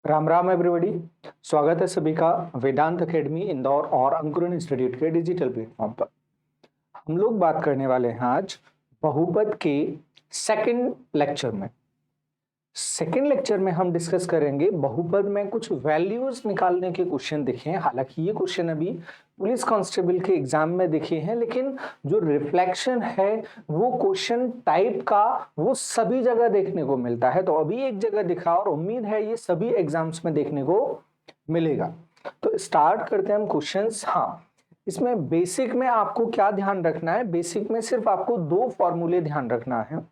Ram Ram everybody. स्वागत है सभी का वेदांत एकेडमी इंदौर और अंकुरन इंस्टीट्यूट के डिजिटल प्लेटफॉर्म पर। हम लोग बात करने वाले हैं आज बहुपद के सेकंड लेक्चर में। सेकंड लेक्चर में हम डिस्कस करेंगे बहुपद में कुछ वैल्यूज निकालने के क्वेश्चन दिखे हैं। हालांकि ये क्वेश्चन अभी पुलिस कांस्टेबल के एग्जाम में दिखे हैं, लेकिन जो रिफ्लेक्शन है वो क्वेश्चन टाइप का वो सभी जगह देखने को मिलता है। तो अभी एक जगह दिखा और उम्मीद है ये सभी एग्जाम्स में देखने को मिलेगा। तो स्टार्ट करते हैं हम क्वेश्चंस। हाँ, इसमें बेसिक में आपको क्या ध्यान रखना है? बेसिक में सिर्फ आपको दो फॉर्मूले ध्यान रखना है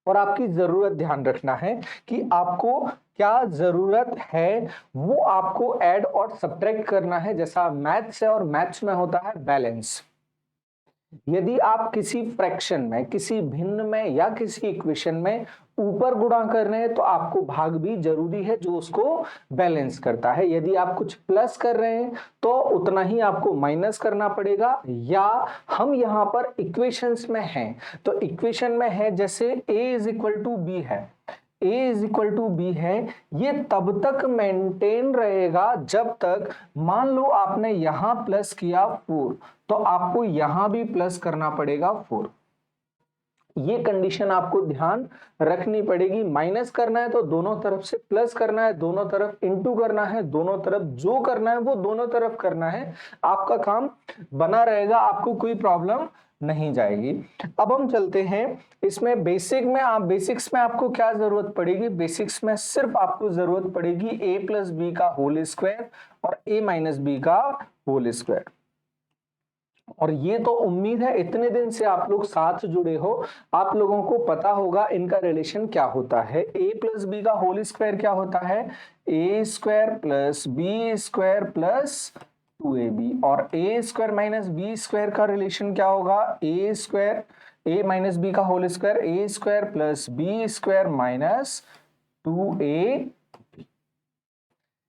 और आपकी जरूरत ध्यान रखना है कि आपको क्या जरूरत है, वो आपको ऐड और सब्ट्रैक्ट करना है। जैसा मैथ्स है और मैथ्स में होता है बैलेंस। यदि आप किसी फ्रैक्शन में, किसी भिन्न में या किसी इक्वेशन में ऊपर गुणा कर रहे हैं तो आपको भाग भी जरूरी है जो उसको बैलेंस करता है। यदि आप कुछ प्लस कर रहे हैं तो उतना ही आपको माइनस करना पड़ेगा। या हम यहां पर इक्वेशंस में हैं तो इक्वेशन में है जैसे a is equal to B है, a is equal to B है, ये तब तक मेंटेन रहेगा जब तक मान लो आपने यहां प्लस किया 4 तो आपको यहां भी प्लस करना पड़ेगा 4। ये कंडीशन आपको ध्यान रखनी पड़ेगी। माइनस करना है तो दोनों तरफ से, प्लस करना है दोनों तरफ, इनटू करना है दोनों तरफ, जो करना है वो दोनों तरफ करना है। आपका काम बना रहेगा, आपको कोई प्रॉब्लम नहीं जाएगी। अब हम चलते हैं इसमें बेसिक में। बेसिक्स में आपको क्या जरूरत पड़ेगी? बेसिक्स में सिर्फ आपको जरूरत पड़ेगी a प्लस बी का होल स्क्वायर और a माइनस बी का होल स्क्वायर। और ये तो उम्मीद है इतने दिन से आप लोग साथ जुड़े हो, आप लोगों को पता होगा इनका रिलेशन क्या होता है। a प्लस बी का होल स्क्वायर क्या होता है? a square plus B square plus 2ab। और a square minus B square का रिलेशन क्या होगा? a square, a minus B का whole square, a square plus B square minus 2a।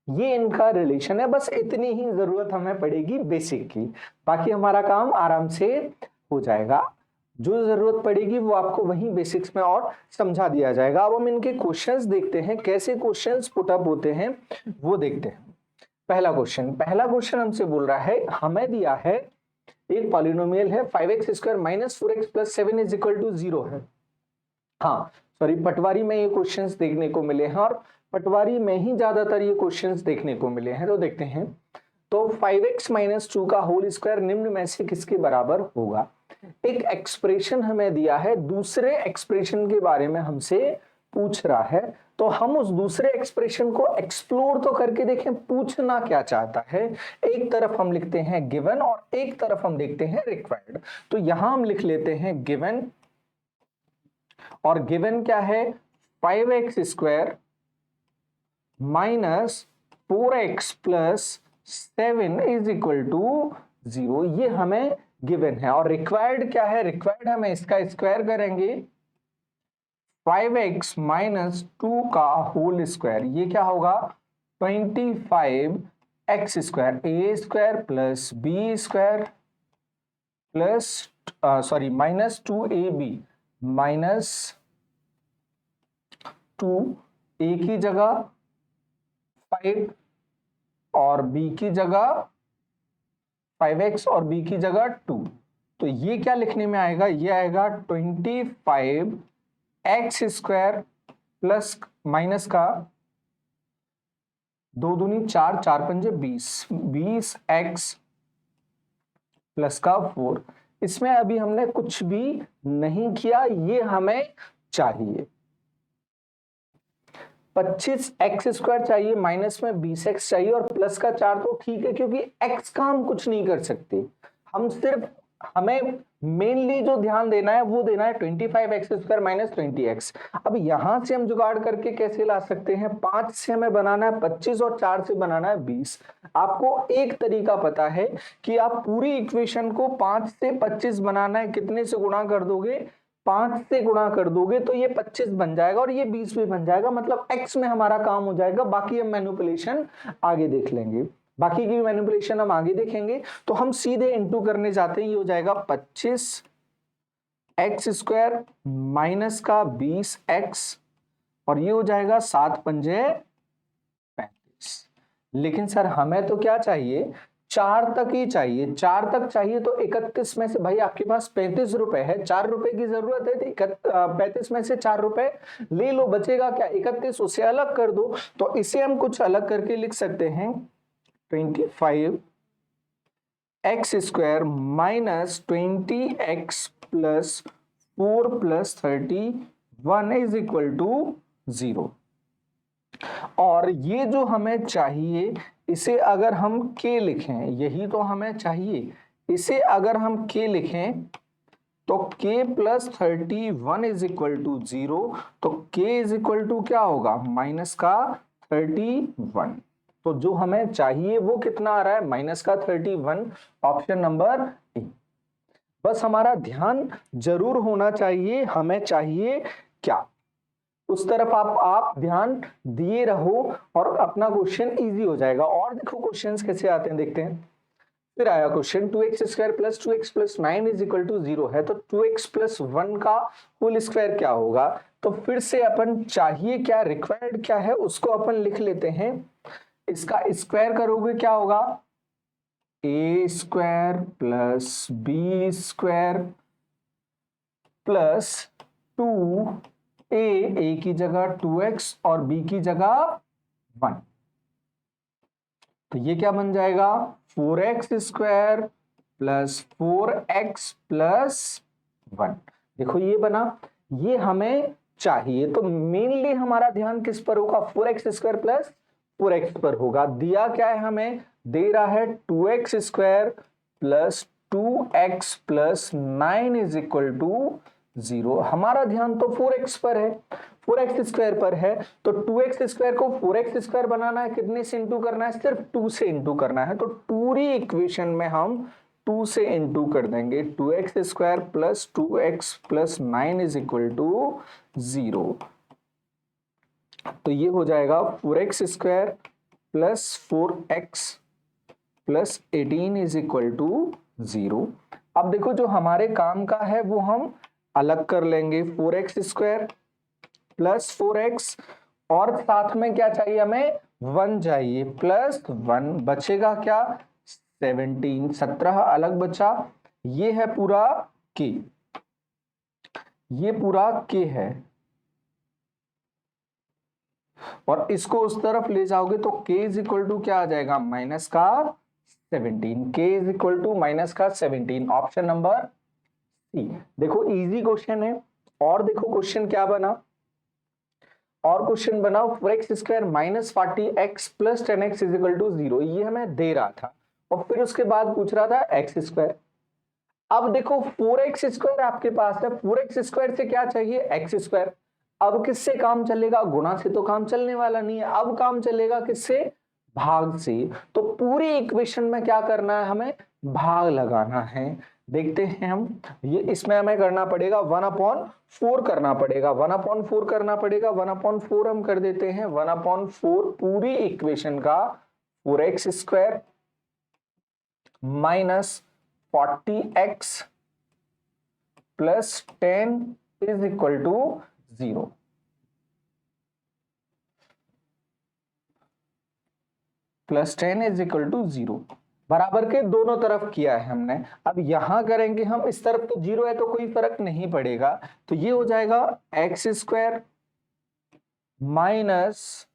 ये इनका रिलेशन है। बस इतनी ही जरूरत हमें पड़ेगी बेसिक की, बाकी हमारा काम आराम से हो जाएगा। जो जरूरत पड़ेगी वो आपको वहीं बेसिक्स में और समझा दिया जाएगा। अब हम इनके क्वेश्चंस देखते हैं, कैसे क्वेश्चंस पुट अप होते हैं वो देखते हैं। पहला क्वेश्चन हमसे बोल रहा है, हमें दिया है एक पॉलिनोमियल है 5x square minus 4x plus 7 is equal to 0 है। हाँ सॉरी, पटवारी में ये क्वेश्चंस देखने को मिले हैं और पटवारी में ही ज्यादातर ये क्वेश्चंस देखने को मिले हैं। तो देखते हैं। तो 5x माइनस 2 का होल स्क्वायर निम्न में से किसके बराबर होगा? एक एक्सप्रेशन हमें दिया है, दूसरे एक्सप्रेशन के बारे में हमसे पूछ रहा है। तो हम उस दूसरे एक्सप्रेशन को एक्सप्लोर तो करके देखें पूछना क्या चाहता है। एक तरफ हम लिखते हैं गिवन और एक तरफ हम देखते हैं रिक्वायर्ड। तो यहां हम लिख लेते हैं गिवन, और गिवन क्या है? 5x square minus 4x plus 7 is equal to 0। ये हमें गिवन है। और रिक्वायर्ड क्या है? रिक्वायर्ड हमें इसका स्क्वायर करेंगे 5x माइनस 2 का होल स्क्वायर। ये क्या होगा? 25x square, a square plus b square plus sorry minus 2ab minus 2 a की जगह 5 और b की जगह 5x और b की जगह 2। तो ये क्या लिखने में आएगा? ये आएगा 25x स्क्वायर प्लस माइनस का 2 दूनी 4, 4 पंजे 20, 20x प्लस का 4। इसमें अभी हमने कुछ भी नहीं किया, ये हमें चाहिए। 25x स्क्वायर चाहिए, माइनस में 20x चाहिए और प्लस का 4 तो ठीक है, क्योंकि x का हम कुछ नहीं कर सकते। हम सिर्फ, हमें मेनली जो ध्यान देना है वो देना है 25x स्क्वायर माइनस 20x। अब यहां से हम जुगाड़ करके कैसे ला सकते हैं? 5 से हमें बनाना है 25 और 4 से बनाना है 20। आपको एक तरीका पता है कि आप पूरी इक्वेशन को 5 से 25 बनाना है, कितने से गुणा कर दोगे? 5 से गुणा कर दोगे तो ये 25 बन जाएगा और ये 20 भी बन जाएगा। मतलब x में हमारा काम हो जाएगा। बाकी हम मैनिपुलेशन आगे देख लेंगे, बाकी की मैनिपुलेशन हम आगे देखेंगे। तो हम सीधे इनटू करने जाते हैं। ये हो जाएगा 25x स्क्वायर माइनस का 20x और ये हो जाएगा 7 पंजे लेकिन सर हमें तो क्या चाहिए, 4 तक ही चाहिए, 4 तक चाहिए तो 31 में से भाई आपके पास 35 रुपए है, 4 रुपए की जरूरत है, 35 में से 4 रुपए ले लो, बचेगा क्या 31, उसे अलग कर दो। तो इसे हम कुछ अलग करके लिख सकते हैं 25 x square minus 20x plus 4 plus 31 is equal to 0। और ये जो हमें चाहिए इसे अगर हम k लिखें, यही तो हमें चाहिए, इसे अगर हम k लिखें तो k plus 31 is equal to 0, तो k इज इक्वल टू क्या होगा, माइनस का 31। तो जो हमें चाहिए वो कितना आ रहा है, माइनस का 31, ऑप्शन नंबर ए। बस हमारा ध्यान जरूर होना चाहिए, हमें चाहिए क्या, उस तरफ आप ध्यान दिए रहो और अपना क्वेश्चन इजी हो जाएगा। और देखो क्वेश्चंस कैसे आते हैं, देखते हैं। फिर आया question 2x square plus 2x plus 9 is equal to 0 है, तो 2x प्लस 1 का होल स्क्वायर क्या होगा। तो फिर से अपन चाहिए क्या, रिक्वायर्ड क्या है उसको अपन लिख लेते हैं। इसका स्क्वायर करोगे क्या होगा, a square plus b square plus 2a की जगह 2x और b की जगह 1। तो ये क्या बन जाएगा, 4x square plus 4x plus 1। देखो ये बना, ये हमें चाहिए, तो मेनली हमारा ध्यान किस पर होगा, 4x स्क्वायर प्लस 4x पर होगा। दिया क्या है हमें, दे रहा है 2x square plus 2x plus 9 is equal to 0। हमारा ध्यान तो 4x पर है, 4x स्क्वायर पर है, तो 2x स्क्वायर को 4x स्क्वायर बनाना है, कितने से इंटू करना है, सिर्फ 2 से इंटू करना है। तो पूरी इक्वेशन में हम 2 से इंटू कर देंगे, 2x square plus 2x plus 9 is equal to 0। तो ये हो जाएगा 4x square plus 4x plus 18 is equal to 0। अब देखो जो हमारे काम का है वो हम अलग कर लेंगे, 4x स्क्वायर प्लस 4x और साथ में क्या चाहिए हमें, 1 चाहिए, प्लस 1 बचेगा क्या, 17, 17 अलग बचा, ये है पूरा k, ये पूरा k है, और इसको उस तरफ ले जाओगे तो k इज इक्वल टू क्या आ जाएगा, माइनस का 17, k is equal to minus का 17, ऑप्शन नंबर सी। देखो इजी क्वेश्चन है। और देखो क्वेश्चन क्या बना, और क्वेश्चन बना 4x square minus 40x plus 10x is equal to 0, ये हमें दे रहा था, और फिर उसके बाद पूछ रहा था x स्क्वायर। अब देखो 4x स्क्वायर आपके पास है, 4x स्क्वायर से क्या चाहिए, x स्क्वायर। अब किससे काम चलेगा, गुणा से तो काम चलने वाला नहीं है, अब काम चलेगा किससे, भाग से। तो पूरी इक्वेशन में क्या करना है, हमें भाग लगाना है। देखते हैं हम, ये इसमें हमें करना पड़ेगा 1/4 करना पड़ेगा, 1/4 करना पड़ेगा, 1/4 हम कर देते हैं, 1/4 पूरी इक्वेशन का 4x square minus 40x plus 10 is equal to 0। Plus 10 is equal to 0, बराबर के दोनों तरफ किया है हमने। अब यहां करेंगे हम, इस तरफ तो 0 है तो कोई फर्क नहीं पड़ेगा, तो ये हो जाएगा x square minus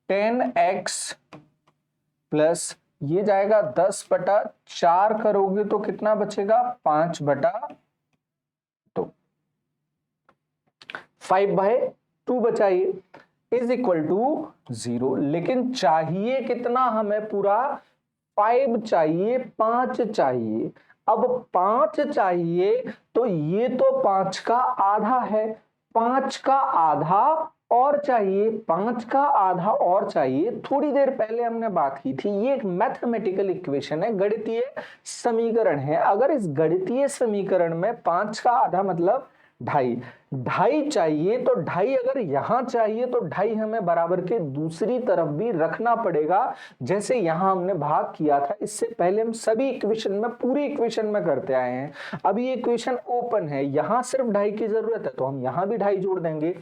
10x plus ये जाएगा 10/4 करोगे तो कितना बचेगा, 5/2, 5/2 बचाइए इज इक्वल टू 0। लेकिन चाहिए कितना हमें, पूरा 5 चाहिए, 5 चाहिए। अब 5 चाहिए तो ये तो 5 का आधा है, 5 का आधा और चाहिए, 5 का आधा और चाहिए। थोड़ी देर पहले हमने बात की थी, ये एक मैथमेटिकल इक्वेशन है, गणितीय समीकरण है। अगर इस गणितीय समीकरण में 5 का आधा मतलब ढाई, ढाई चाहिए तो ढाई अगर यहां चाहिए तो ढाई हमें बराबर के दूसरी तरफ भी रखना पड़ेगा, जैसे यहां हमने भाग किया था। इससे पहले हम सभी इक्वेशन में, पूरी इक्वेशन में करते आए हैं। अब ये इक्वेशन ओपन है, यहां सिर्फ ढाई की जरूरत है तो हम यहां भी ढाई जोड़ देंगे।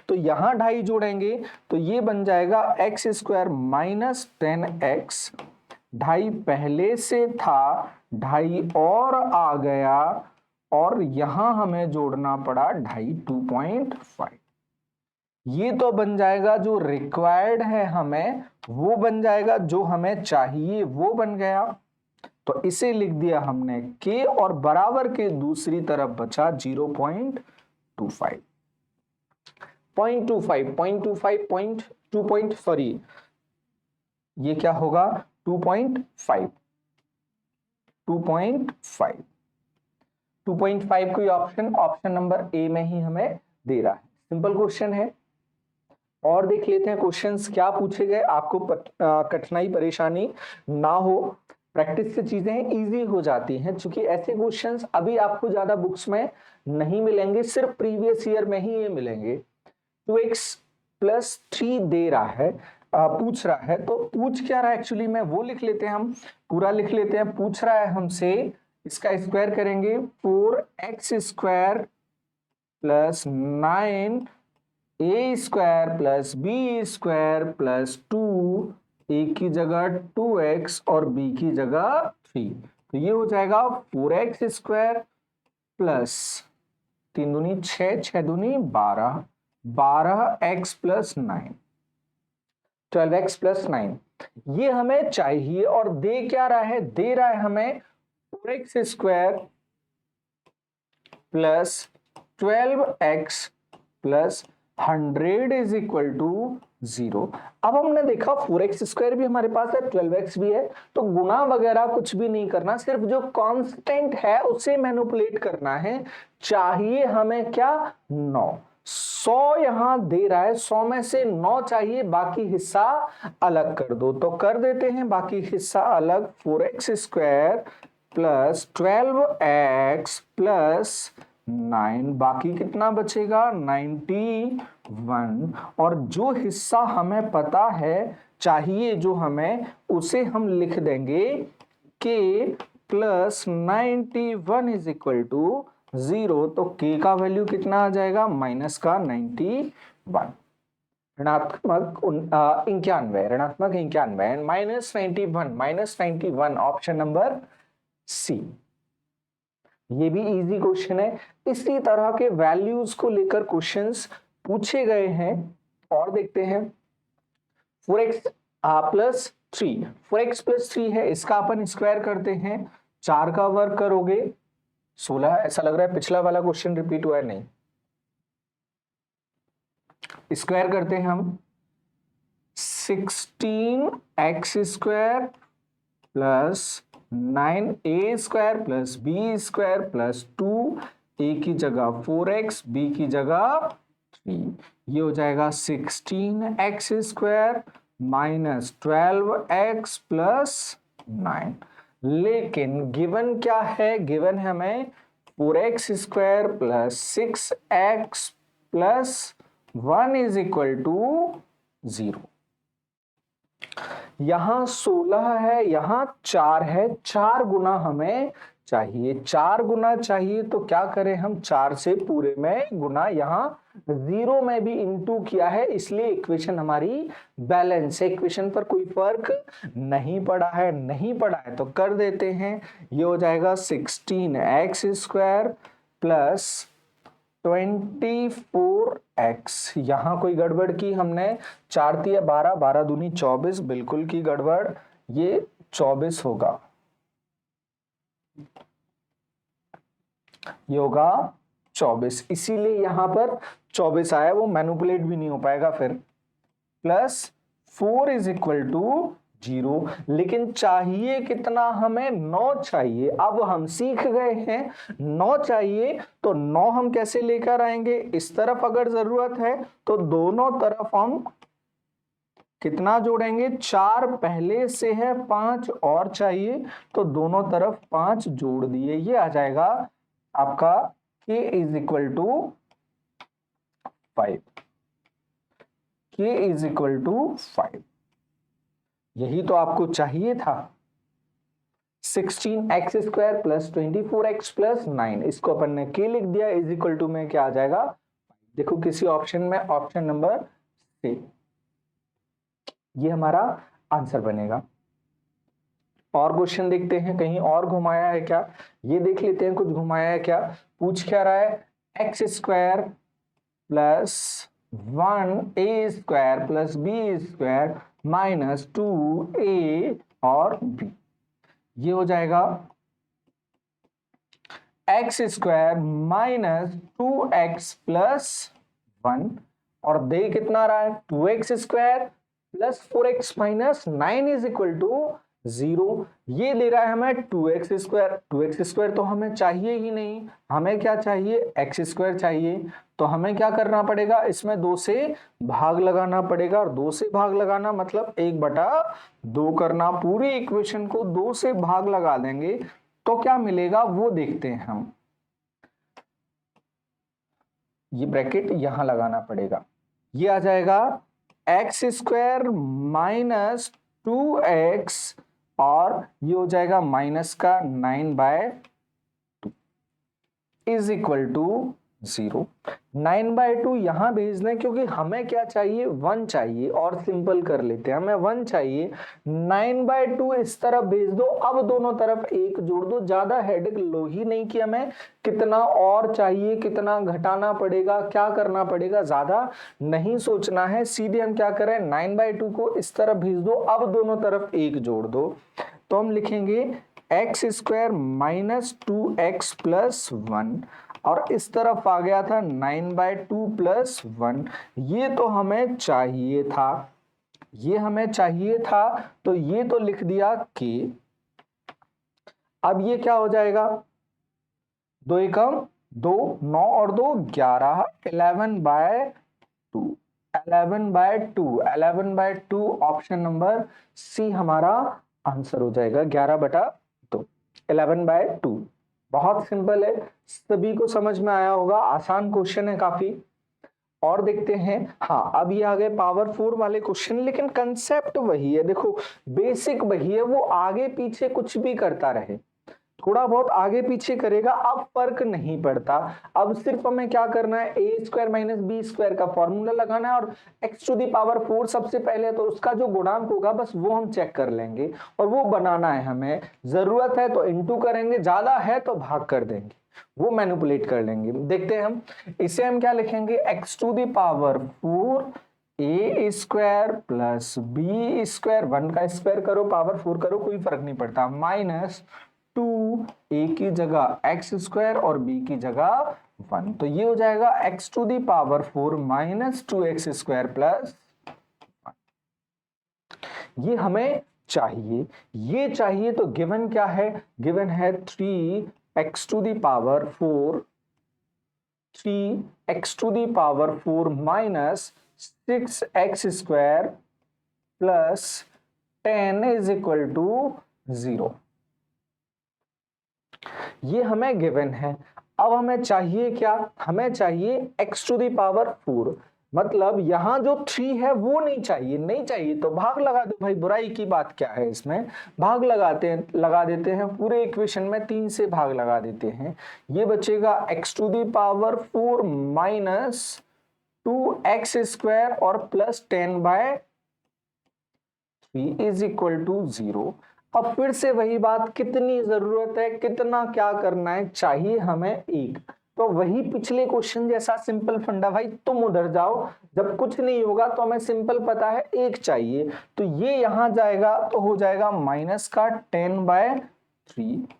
तो यहां ढाई जोड़ेंगे तो ये बन जाएगा एक्स स्क्वायर माइनस 10x, ढाई पहले से था, ढाई और आ गया और यहां हमें जोड़ना पड़ा ढाई, 2.5। ये तो बन जाएगा जो रिक्वायर्ड है हमें, वो बन जाएगा, जो हमें चाहिए वो बन गया। तो इसे लिख दिया हमने k और बराबर के दूसरी तरफ बचा 0.25, 0.25 सॉरी, ये क्या होगा 2.5, 2.5 कोई ऑप्शन नंबर ए में ही हमें दे रहा है। सिंपल क्वेश्चन है। और देख लेते हैं क्वेश्चंस क्या पूछे गए, आपको कठिनाई परेशानी ना हो, प्रैक्टिस से चीजें इजी हो जाती हैं। क्योंकि ऐसे क्वेश्चंस अभी आपको ज्यादा बुक्स में नहीं मिलेंगे, सिर्फ प्रीवियस ईयर में ही ये मिलेंगे। 2x + 3 दे रहा है, पूछ रहा है, तो पूछ क्या रहा है एक्चुअली में वो लिख लेते हैं, हम पूरा लिख लेते हैं। पूछ रहा है हमसे, इसका स्क्वायर करेंगे 4x square + 9 a square + b square + 2, a की जगह 2x और b की जगह 3, तो ये हो जाएगा 4x स्क्वायर प्लस 3 दूनी 6, 6 दूनी 12, 12x + 9, 12x + 9। ये हमें चाहिए और दे क्या रहा है, दे रहा है हमें 4x स्क्वायर + 12x + 100 = 0। अब हमने देखा 4x स्क्वायर भी हमारे पास है, 12x भी है, तो गुणा वगैरह कुछ भी नहीं करना, सिर्फ जो कांस्टेंट है उसे मैनिपुलेट करना है। चाहिए हमें क्या, 9, 100 यहां दे रहा है, 100 में से 9 चाहिए, बाकी हिस्सा अलग कर दो, तो कर देते हैं बाकी हिस्सा अलग। 4x स्क्वायर + 12x + 9, बाकी कितना बचेगा 91, और जो हिस्सा हमें पता है चाहिए जो हमें, उसे हम लिख देंगे k + 91 = 0। तो k का वैल्यू कितना आ जाएगा, -91, ऋणात्मक 91, ऋणात्मक 91, -91 ऑप्शन नंबर सी। ये भी इजी क्वेश्चन है। इसी तरह के वैल्यूज को लेकर क्वेश्चंस पूछे गए हैं। और देखते हैं 4x + 3, 4x + 3 है, इसका अपन स्क्वायर करते हैं, 4 का वर्ग करोगे 16, ऐसा लग रहा है पिछला वाला क्वेश्चन रिपीट हुआ है, नहीं, स्क्वायर करते हैं हम 16x square + 9a square + b square + 2, a की जगह 4x, b की जगह 3, ये हो जाएगा 16x स्क्वायर -12x + 9। लेकिन गिवन क्या है, गिवन है हमें 4x स्क्वायर + 6x + 1 = 0। यहां 16 है, यहां 4 है, 4 गुना हमें चाहिए, 4 गुना चाहिए तो क्या करें हम, 4 से पूरे में गुना, यहां 0 में भी इनटू किया है, इसलिए इक्वेशन हमारी बैलेंस है, इक्वेशन पर कोई फर्क नहीं पड़ा है, नहीं पड़ा है तो कर देते हैं। ये हो जाएगा 16x स्क्वायर + 24x, यहां कोई गड़बड़ की हमने, 4 × 12, 12 दूनी 24, बिल्कुल की गड़बड़, ये 24 होगा, ये होगा 24, इसीलिए यहां पर 24 आया, वो मैनिपुलेट भी नहीं हो पाएगा फिर। +4 = 0, लेकिन चाहिए कितना हमें, 9 चाहिए। अब हम सीख गए हैं 9 चाहिए, तो 9 हम कैसे लेकर आएंगे, इस तरफ अगर जरूरत है तो दोनों तरफ हम कितना जोड़ेंगे, 4 पहले से है, 5 और चाहिए, तो दोनों तरफ 5 जोड़ दिए, ये आ जाएगा आपका k is equal to 5, k is equal to 5। यही तो आपको चाहिए था। 16x square plus 24x plus 9, इसको अपन ने k लिख दिया, इज इक्वल टू में क्या आ जाएगा, देखो किसी ऑप्शन में, ऑप्शन नंबर सी, ये हमारा आंसर बनेगा। और क्वेश्चन देखते हैं, कहीं और घुमाया है क्या, ये देख लेते हैं कुछ घुमाया है क्या। पूछ क्या रहा है, x square plus 1a square plus B square minus 2a और b, ये हो जाएगा x square minus 2x plus 1, और दे कितना रहा है 2x square plus 4x minus 9 is equal to 0। ये दे रहा है हमें 2x स्क्वायर, 2x स्क्वायर तो हमें चाहिए ही नहीं, हमें क्या चाहिए, x स्क्वायर चाहिए। तो हमें क्या करना पड़ेगा, इसमें 2 से भाग लगाना पड़ेगा, और 2 से भाग लगाना मतलब 1/2 करना। पूरी इक्वेशन को 2 से भाग लगा देंगे तो क्या मिलेगा वो देखते हैं हम। ये ब्रैकेट यहां लगाना पड़ेगा, ये आ जाएगा एक्स स्क्वायर माइनस 2x, और ये हो जाएगा माइनस का 9/2 इज इक्वल टू 0। 9/2 यहां भेज दें, क्योंकि हमें क्या चाहिए, 1 चाहिए, और सिंपल कर लेते हैं, हमें 1 चाहिए। 9/2 इस तरफ भेज दो, अब दोनों तरफ 1 जोड़ दो, ज्यादा हेडेक लो ही नहीं कि हमें कितना और चाहिए, कितना घटाना पड़ेगा, क्या करना पड़ेगा, ज्यादा नहीं सोचना है। सीधे हम क्या करें, 9/2 को इस तरफ भेज दो, अब दोनों तरफ 1 जोड़ दो, तो हम लिखेंगे x square minus 2x plus 1, और इस तरफ आ गया था 9/2 प्लस 1। ये तो हमें चाहिए था, ये हमें चाहिए था, तो ये तो लिख दिया k। अब ये क्या हो जाएगा, 2 एकम 2, 9 और 2 11, 11/2, 11/2 ऑप्शन नंबर सी हमारा आंसर हो जाएगा, 11/2, 11/2। बहुत सिंपल है, सभी को समझ में आया होगा, आसान क्वेश्चन है काफी। और देखते हैं, हाँ अब ये आ गए पावर 4 वाले क्वेश्चन, लेकिन कंसेप्ट वही है, देखो बेसिक वही है, वो आगे पीछे कुछ भी करता रहे, थोड़ा बहुत आगे पीछे करेगा, अब फर्क नहीं पड़ता। अब सिर्फ हमें क्या करना है, ए स्क्वायर माइनस बी स्क्वायर का फॉर्मूला लगाना है, और एक्स टू दी पावर 4 सबसे पहले तो उसका जो गुणांक होगा बस वो हम चेक कर लेंगे, और वो बनाना है हमें। जरूरत है तो इनटू करेंगे, ज्यादा है तो भाग कर देंगे, वो मैनिपुलेट कर लेंगे। देखते हैं हम, इसे हम क्या लिखेंगे, x to the power 4 A square plus B square, 1 का स्क्वायर करो पावर 4 करो कोई फर्क नहीं पड़ता, माइनस 2 ए की जगह एक्स स्क्वायर और बी की जगह 1, तो ये हो जाएगा x to the power 4 minus 2x square plus 1। ये हमें चाहिए, ये चाहिए, तो गिवन क्या है, गिवन है 3x to the power 4, 3x to the power 4 minus 6x square plus 10 is equal to 0। ये हमें गिवन है। अब हमें चाहिए क्या, हमें चाहिए x टू दी पावर 4, मतलब यहां जो 3 है वो नहीं चाहिए, नहीं चाहिए तो भाग लगा दो भाई, बुराई की बात क्या है इसमें, भाग लगा देते हैं, पूरे इक्वेशन में 3 से भाग लगा देते हैं। ये बचेगा x to the power 4 minus 2x square और प्लस 10/3 इज इक्वल टू 0। अब फिर से वही बात, कितनी जरूरत है, कितना क्या करना है, चाहिए हमें 1, तो वही पिछले क्वेश्चन जैसा सिंपल फंडा भाई, तुम उधर जाओ, जब कुछ नहीं होगा तो हमें सिंपल पता है 1 चाहिए, तो ये यहां जाएगा तो हो जाएगा माइनस का 10/3,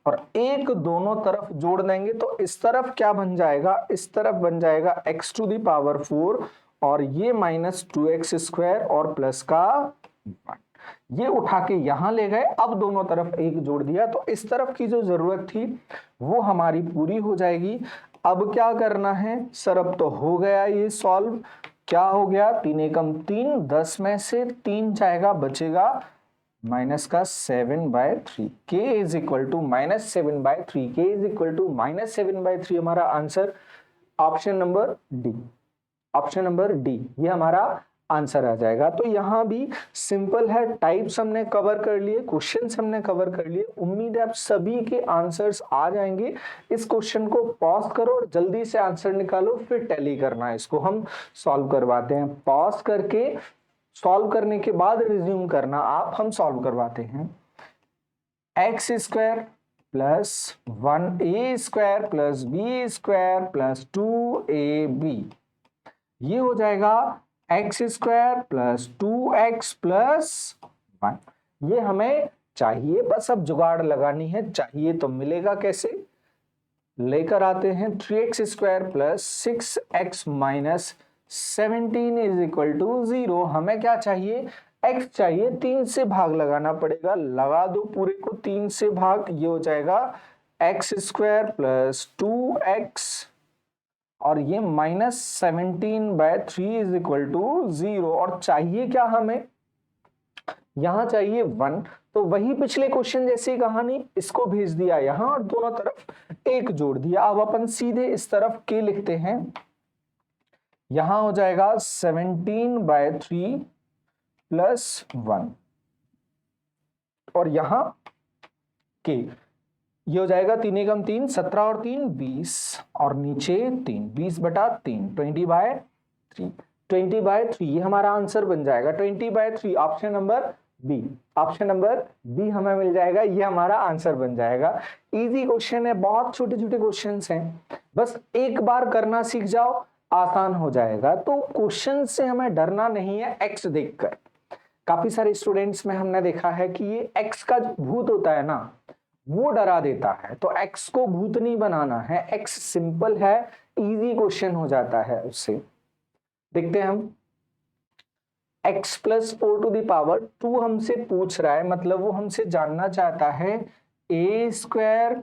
और 1 दोनों तरफ जोड़ देंगे तो इस तरफ क्या बन जाएगा, इस तरफ बन जाएगा x टू दी पावर 4, और ये माइनस 2x स्क्वायर और प्लस का 1, ये उठा के यहां ले गए, अब दोनों तरफ 1 जोड़ दिया, तो इस तरफ की जो जरूरत थी वो हमारी पूरी हो जाएगी। अब क्या करना है सर, अब तो हो गया ये सॉल्व, क्या हो गया, 3 एकम 3, 10 में से 3 जाएगा, बचेगा माइनस का 7/3, k is equal to -7/3, k is equal to -7/3 हमारा answer option number D, option number D ये हमारा आंसर आ जाएगा। तो यहाँ भी सिंपल है, टाइप्स हमने कवर कर लिए, क्वेश्चंस हमने कवर कर लिए। उम्मीद है आप सभी के आंसर्स आ जाएंगे। इस क्वेश्चन को पॉज करो और जल्दी से आंसर निकालो, फिर टैली करना है, इसको हम सॉल्व करवाते हैं। पॉज करके सॉल्व करने के बाद रिज्यूम करना आप, हम सॉल्व करवाते हैं। X square plus 1a square plus b square plus 2ab, ये हो जाएगा x square plus 2x plus 1। ये हमें चाहिए, बस अब जुगाड़ लगानी है। चाहिए तो मिलेगा कैसे, लेकर आते हैं 3x square plus 6x minus 17 is equal to 0। हमें क्या चाहिए, x चाहिए, 3 से भाग लगाना पड़ेगा। लगा दो पूरे को 3 से भाग, ये हो जाएगा x स्क्वायर प्लस 2x और ये -17/3 इज इक्वल टू 0। और चाहिए क्या हमें, यहां चाहिए 1, तो वही पिछले क्वेश्चन जैसी कहानी, इसको भेज दिया यहां और दोनों तरफ 1 जोड़ दिया। अब अपन सीधे इस तरफ k लिखते हैं, यहां हो जाएगा 17/3 प्लस 1 और यहां k, ये हो जाएगा 3 एकम 3, 17 और 3 20 और नीचे 3, 20/3, 20/3, 20/3 ये हमारा आंसर बन जाएगा। 20/3 option number B, option number B हमें मिल जाएगा, ये हमारा आंसर बन जाएगा। इजी क्वेश्चन है, बहुत छोटे छोटे क्वेश्चंस हैं, बस एक बार करना सीख जाओ, आसान हो जाएगा। तो क्वेश्चन से हमें डरना नहीं है एक्स देखकर। काफी सारे स्टूडेंट्स में हमने देखा है कि ये एक्स का जो भूत होता है ना, वो डरा देता है। तो x को भूत नहीं बनाना है, x सिंपल है, इजी क्वेश्चन हो जाता है उससे। देखते हैं हम, x plus 4 to the power 2 हमसे पूछ रहा है, मतलब वो हमसे जानना चाहता है a square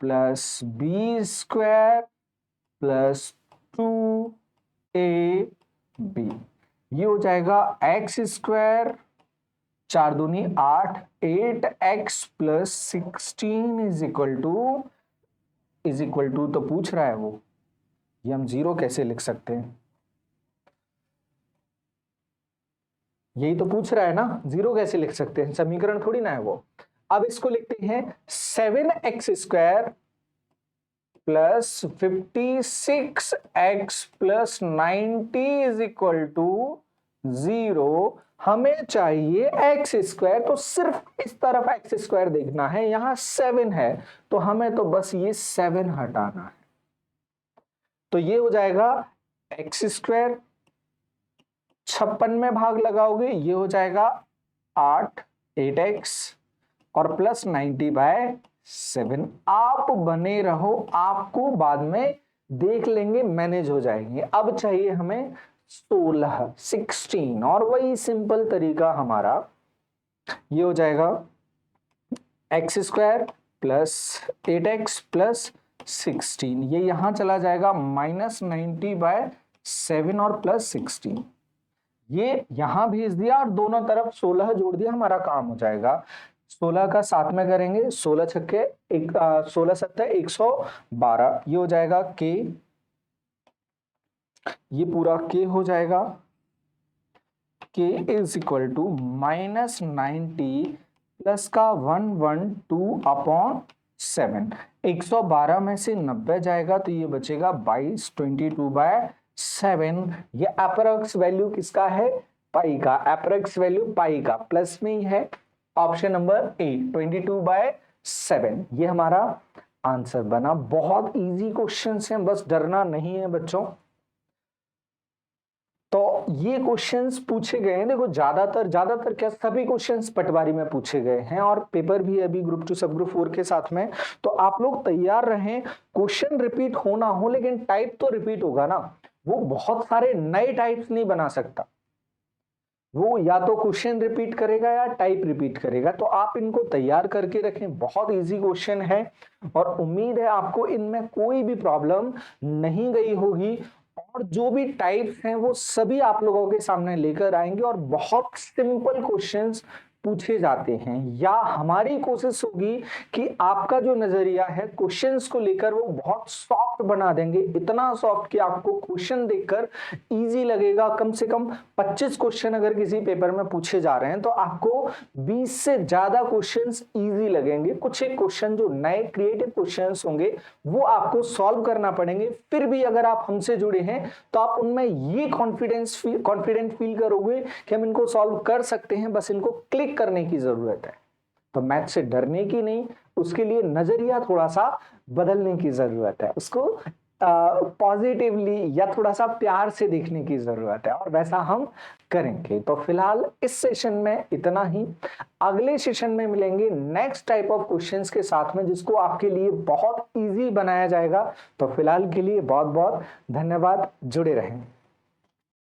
plus b square plus 2ab, ये हो जाएगा x स्क्वायर 4 दूनी 8, 8x plus 16 is equal to तो पूछ रहा है वो, ये हम 0 कैसे लिख सकते हैं, यही तो पूछ रहा है ना, 0 कैसे लिख सकते हैं, समीकरण थोड़ी ना है वो। अब इसको लिखते हैं 7x square plus 56x plus 90 is equal to 0। हमें चाहिए एक्स स्क्वायर, तो सिर्फ इस तरफ एक्स स्क्वायर देखना है, यहां 7 है तो हमें तो बस ये 7 हटाना है। तो ये हो जाएगा एक्स स्क्वायर, 56 में भाग लगाओगे, ये हो जाएगा 8x और प्लस 90/7। आप बने रहो, आपको बाद में देख लेंगे, मैनेज हो जाएंगे। अब चाहिए हमें 16 और वही सिंपल तरीका हमारा, ये हो जाएगा x square plus 8x plus 16, ये यहां चला जाएगा -90/7 और प्लस 16, ये यहां भेज दिया और दोनों तरफ 16 जोड़ दिया, हमारा काम हो जाएगा। 16 का 7 में करेंगे, 16 छक्के 16 सत्ते 112, ये हो जाएगा k, ये पूरा k हो जाएगा, k is equal to -90 plus का 112/7, 112 में से 90 जाएगा तो ये बचेगा 22, 22/7। ये अप्रॉक्स वैल्यू किसका है, पाई का, अप्रॉक्स वैल्यू पाई का, प्लस में ही है, ऑप्शन नंबर ए 22/7 ये हमारा आंसर बना। बहुत इजी क्वेश्चंस हैं, बस डरना नहीं है बच्चों। तो ये क्वेश्चंस पूछे गए हैं, देखो ज्यादातर क्या सभी क्वेश्चंस पटवारी में पूछे गए हैं और पेपर भी अभी ग्रुप 2 सब ग्रुप 4 के साथ में, तो आप लोग तैयार रहें। क्वेश्चन रिपीट हो ना हो लेकिन टाइप तो रिपीट होगा ना, वो बहुत सारे नए टाइप्स नहीं बना सकता, वो या तो क्वेश्चन रिपीट करेगा या टाइप रिपीट करेगा। तो आप इनको तैयार करके रखें, बहुत इजी क्वेश्चन है और उम्मीद है आपको इनमें कोई भी प्रॉब्लम नहीं गई होगी। और जो भी टाइप्स हैं वो सभी आप लोगों के सामने लेकर आएंगे और बहुत सिंपल क्वेश्चंस पूछे जाते हैं, या हमारी कोशिश होगी कि आपका जो नजरिया है क्वेश्चंस को लेकर वो बहुत सॉफ्ट बना देंगे, इतना सॉफ्ट कि आपको क्वेश्चन देखकर इजी लगेगा। कम से कम 25 क्वेश्चन अगर किसी पेपर में पूछे जा रहे हैं तो आपको 20 से ज्यादा क्वेश्चंस इजी लगेंगे। कुछ एक क्वेश्चन जो नए क्रिएटिव क्वेश्चंस होंगे वो आपको सॉल्व करना पड़ेंगे। फिर भी अगर आप हमसे जुड़े हैं तो आप उनमें ये कॉन्फिडेंट फील करोगे कि हम इनको सॉल्व कर सकते हैं, बस इनको क्लिक करने की जरूरत है। तो मैथ से डरने की नहीं, उसके लिए नजरिया थोड़ा सा बदलने की जरूरत है, उसको पॉजिटिवली या थोड़ा सा प्यार से देखने की जरूरत है, और वैसा हम करेंगे। तो फिलहाल इस सेशन में इतना ही। अगले सेशन में मिलेंगे नेक्स्ट टाइप ऑफ क्वेश्चंस के साथ में, जिसको आपके लिए बहुत इजी बनाया जाएगा। तो फिलहाल के लिए बहुत बहुत धन्यवाद, जुड़े रहें।